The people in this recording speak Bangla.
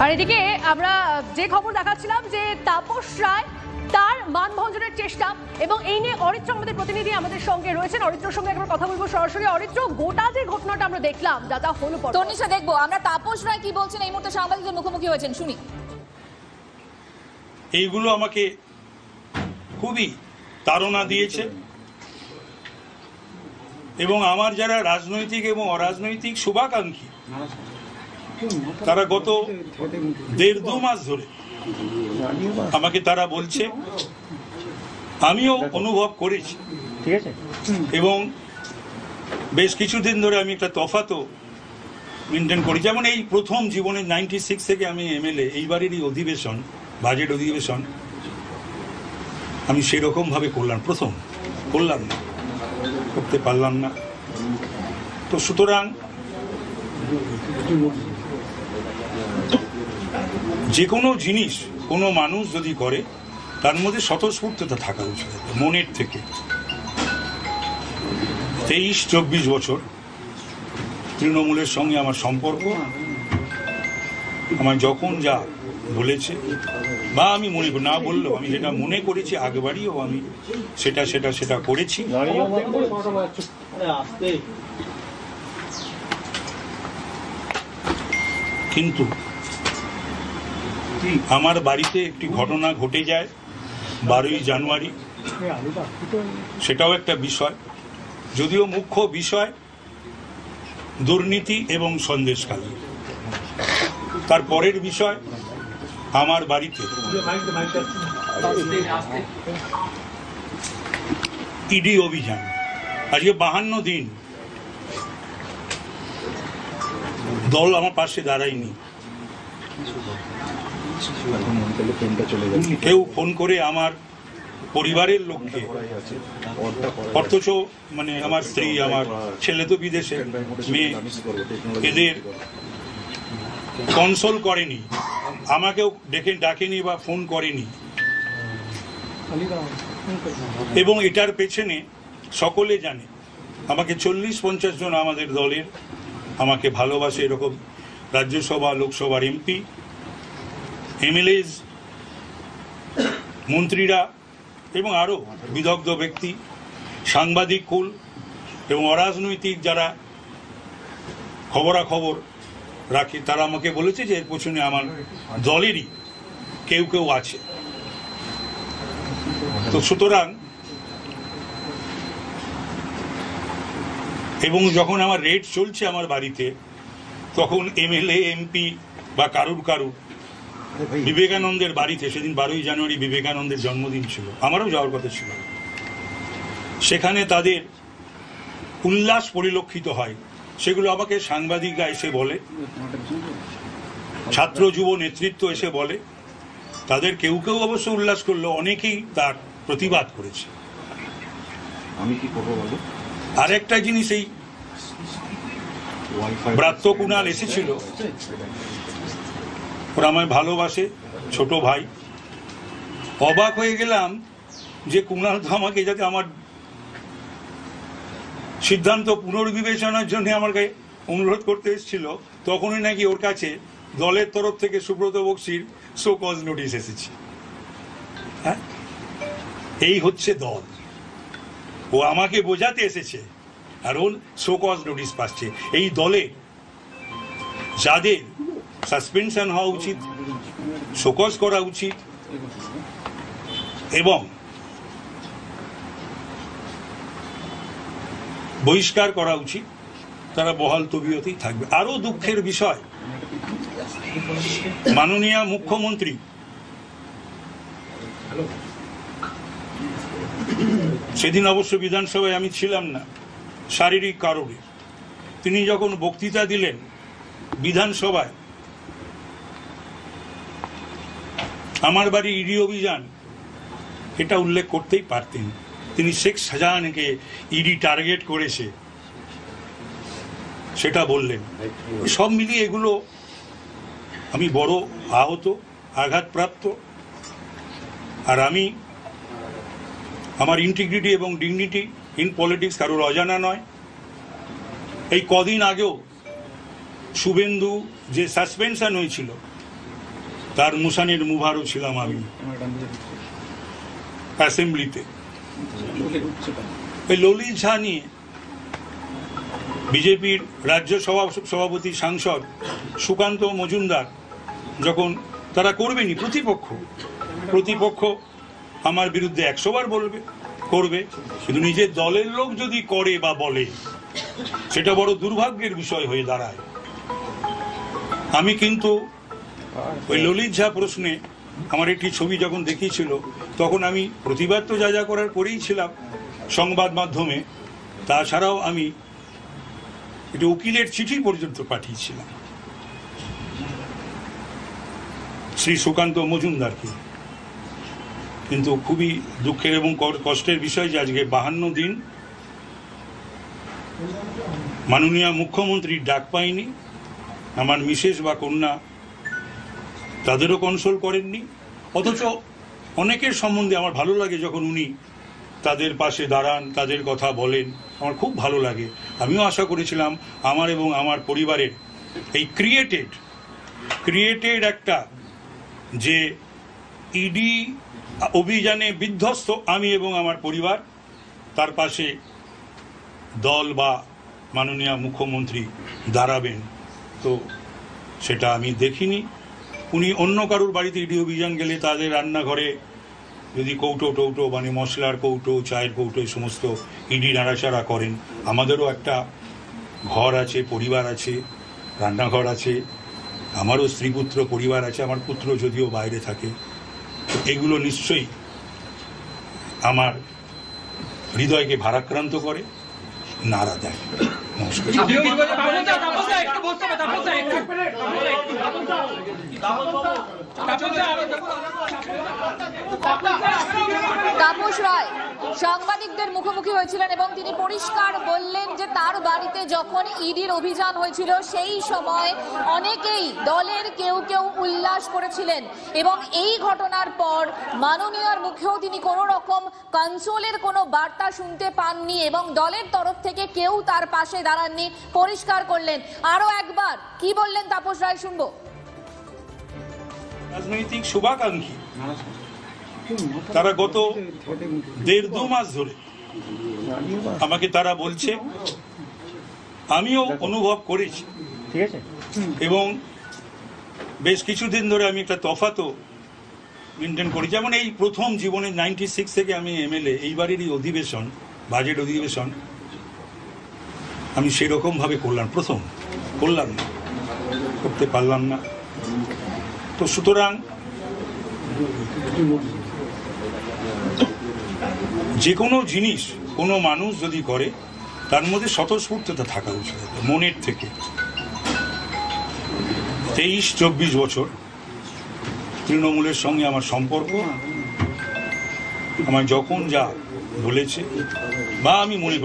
আর এদিকে আমরা যে খবর দেখাচ্ছিলাম যে তাপস রায় তার মানভঞ্জনের চেষ্টা এবং এই নিয়ে অরিত্র আমাদের প্রতিনিধি আমাদের সঙ্গে রয়েছেন। অরিত্রর সঙ্গে একবার কথা বলবো সরাসরি। অরিত্র, গোটা যে ঘটনাটা আমরা দেখলাম যা যা হলো তনিশা দেখবো আমরা তাপস রায় কি বলছেন এই মুহূর্তে সাংবাদিকদের মুখোমুখি হয়েছেন, শুনি। এইগুলো আমাকে খুবই তাড়না দিয়েছে এবং আমার যারা রাজনৈতিক এবং অরাজনৈতিক শুভাকাঙ্ক্ষী তারা গত 1.5-2 মাস ধরে আমাকে তারা বলছে, আমিও অনুভব করেছি এবং বেশ কিছুদিন ধরে আমি একটা তফাতও মেনটেন করি। যেমন এই প্রথম জীবনে 96 থেকে আমি এমএলএ, এইবারেরই অধিবেশন, বাজেট অধিবেশন আমি সেরকম ভাবে প্রথম করলাম না, করতে পারলাম না। তো সুতরাং যে কোনো জিনিস কোনো মানুষ যদি করে তার মধ্যে স্বতঃস্ফূর্ততা থাকা উচিত মনের থেকে। 23-24 বছর তৃণমূলের সঙ্গে আমার সম্পর্ক, আমার যখন যা বলেছে বা আমি মনে না বললেও আমি যেটা মনে করেছি আগেবারইও আমি সেটা করেছি। কিন্তু আমার বাড়িতে একটি ঘটনা ঘটে যায় 12ই জানুয়ারি, সেটাও একটা বিষয়, যদিও মুখ্য বিষয় দুর্নীতি এবং সন্দেশখালী। তার পরের বিষয় আমার বাড়িতে ইডি অভিযান। আজকে 52 দিন দল আমার পাশে দাঁড়ায়নি। কেউ ফোন করে আমার পরিবারের লোককে, অথচ মানে আমার স্ত্রী, আমার ছেলে তো বিদেশে, মেয়ে, এদের কনসোল করেনি, আমাকেও ডাকেনি বা ফোন করেনি। এবং এটার পেছনে সকলে জানে আমাকে 40-50 জন আমাদের দলের আমাকে ভালোবাসে, এরকম রাজ্যসভা লোকসভার এমপি, এমএলএস, মন্ত্রীরা এবং আরও বিদগ্ধ ব্যক্তি, সাংবাদিক কুল এবং অরাজনৈতিক যারা খবরাখবর রাখে তারা আমাকে বলেছে যে এর পেছনে আমার দলেরই কেউ কেউ আছে। তো সুতরাং এবং যখন আমার রেড চলছে আমার বাড়িতে, তখন এমএলএ এমপি বা কারুর বিবেকানন্দের বাড়িতে, সেদিন 12ই জানুয়ারি বিবেকানন্দের জন্মদিন ছিল, আমারও যাওয়ার কথা ছিল, সেখানে তাদের উল্লাস পরিলক্ষিত হয়। সেগুলো আমাকে সাংবাদিকরা এসে বলে, ছাত্র যুব নেতৃত্ব এসে বলে, তাদের কেউ কেউ অবশ্য উল্লাস করলো, অনেকেই তার প্রতিবাদ করেছে। আমি কি করবো বলো? আর একটা জিনিস, এই ব্রাত্য কুণাল এসেছিল, ওরা আমায় ভালোবাসে, ছোট ভাই। অবাক হয়ে গেলাম যে কুণাল তো আমাকে যাতে আমার সিদ্ধান্ত পুনর্বিবেচনার জন্য আমাকে অনুরোধ করতে এসেছিল, তখনই নাকি ওর কাছে দলের তরফ থেকে সুব্রত বক্সির শো কজ নোটিশ এসেছে। হ্যাঁ, এই হচ্ছে দল। ও আমাকে বোঝাতে এসেছে আর ওর শো কজ নোটিশ পাচ্ছে। এই দলে যাদের সাসপেনশন হওয়া উচিত, শোকজ করা উচিত এবং বহিষ্কার করা উচিত, তারা বহাল তবিয়তেই থাকবে। আরো দুঃখের বিষয়, মাননীয় মুখ্যমন্ত্রী সেদিন অবশ্য বিধানসভায় আমি ছিলাম না, শারীরিক কারণে, তিনি যখন বক্তৃতা দিলেন বিধানসভায়, আমার বাড়ি ইডি অভিযান এটা উল্লেখ করতেই পারতেন। তিনি শেখ শাহজাহানকে ইডি টার্গেট করেছে সেটা বললেন। সব মিলিয়ে এগুলো আমি বড় আহত, আঘাতপ্রাপ্ত। আর আমি, আমার ইন্টিগ্রিটি এবং ডিগনিটি ইন পলিটিক্স কারোর অজানা নয়। এই কদিন আগেও শুভেন্দু যে সাসপেনশন হয়েছিল তার মুসানের মুভারও ছিলাম আমি অ্যাসেম্বলিতে। এই ললিত ঝা নিয়ে বিজেপির রাজ্য সভাপতি সাংসদ সুকান্ত মজুমদার যখন তারা করবেনি, প্রতিপক্ষ আমার বিরুদ্ধে 100 বার করবে, কিন্তু নিজের দলের লোক যদি করে বা বলে সেটা বড় দুর্ভাগ্যের বিষয় হয়ে দাঁড়ায়। আমি কিন্তু ওই ললিত ঝা প্রশ্নে আমার একটি ছবি যখন দেখিয়েছিল তখন আমি প্রতিবাদ তো যা করার করেই ছিলাম সংবাদ মাধ্যমে, তাছাড়াও আমি একটি উকিলের চিঠি পর্যন্ত পাঠিয়েছিলাম শ্রী সুকান্ত মজুমদারকে। কিন্তু খুবই দুঃখের এবং কষ্টের বিষয় যে আজকে 52 দিন মাননীয় মুখ্যমন্ত্রীর ডাক পাইনি, আমার মিসেস বা কন্যা তাদেরও কনসোল করেননি। অথচ অনেকের সম্বন্ধে আমার ভালো লাগে যখন উনি তাদের পাশে দাঁড়ান, তাদের কথা বলেন, আমার খুব ভালো লাগে। আমিও আশা করেছিলাম আমার এবং আমার পরিবারের এই ক্রিয়েটেড একটা যে ইডি অভিযানে বিধ্বস্ত আমি এবং আমার পরিবার, তার পাশে দল বা মাননীয় মুখ্যমন্ত্রী দাঁড়াবেন, তো সেটা আমি দেখিনি। উনি অন্য কারুর বাড়িতে ইডি অভিযান গেলে তাদের রান্নাঘরে যদি কৌটো মানে মশলার কৌটো, চায়ের কৌটো, এই সমস্ত ইডি নাড়াচাড়া করেন। আমাদেরও একটা ঘর আছে, পরিবার আছে, রান্নাঘর আছে, আমারও স্ত্রীপুত্র পরিবার আছে, আমার পুত্র যদিও বাইরে থাকে। এগুলো নিশ্চয়ই আমার হৃদয়কে ভারাক্রান্ত করে, নাড়া দেয়। নমস্কার। তাপস রায় সাংবাদিকদের মুখোমুখি হয়েছিলেন এবং তিনি পরিষ্কার বললেন যে তার বাড়িতে যখন ইডির অভিযান হয়েছিল সেই সময় অনেকেই দলের কেউ উল্লাস করেছিলেন এবং এই ঘটনার পর মাননীয়র মুখেও তিনি কোনো রকম কনসোলের কোনো বার্তা শুনতে পাননি এবং দলের তরফ থেকে কেউ তার পাশে দাঁড়াননি, পরিষ্কার করলেন। আরো একবার কি বললেন তাপস রায় শুনবো। রাজনৈতিক শুভাকাঙ্ক্ষী তারা গত 1.5-2 মাস ধরে আমাকে তারা বলছে, আমিও অনুভব করেছি, ঠিক আছে, এবং বেশ কিছুদিন ধরে আমি একটা তফাতও মেনটেন করি। যেমন এই প্রথম জীবনে 96 থেকে আমি এমএলএ, এইবারেরই অধিবেশন, বাজেট অধিবেশন আমি সেরকম ভাবে করতে পারলাম না। তো সুতরাং যে কোনো জিনিস কোনো মানুষ যদি করে তার মধ্যে স্বতঃস্ফূর্ততা থাকা উচিত, মনের থেকে। 23-24 বছর তৃণমূলের সঙ্গে আমার সম্পর্ক, আমার যখন যা বলেছে বা আমি মনে করি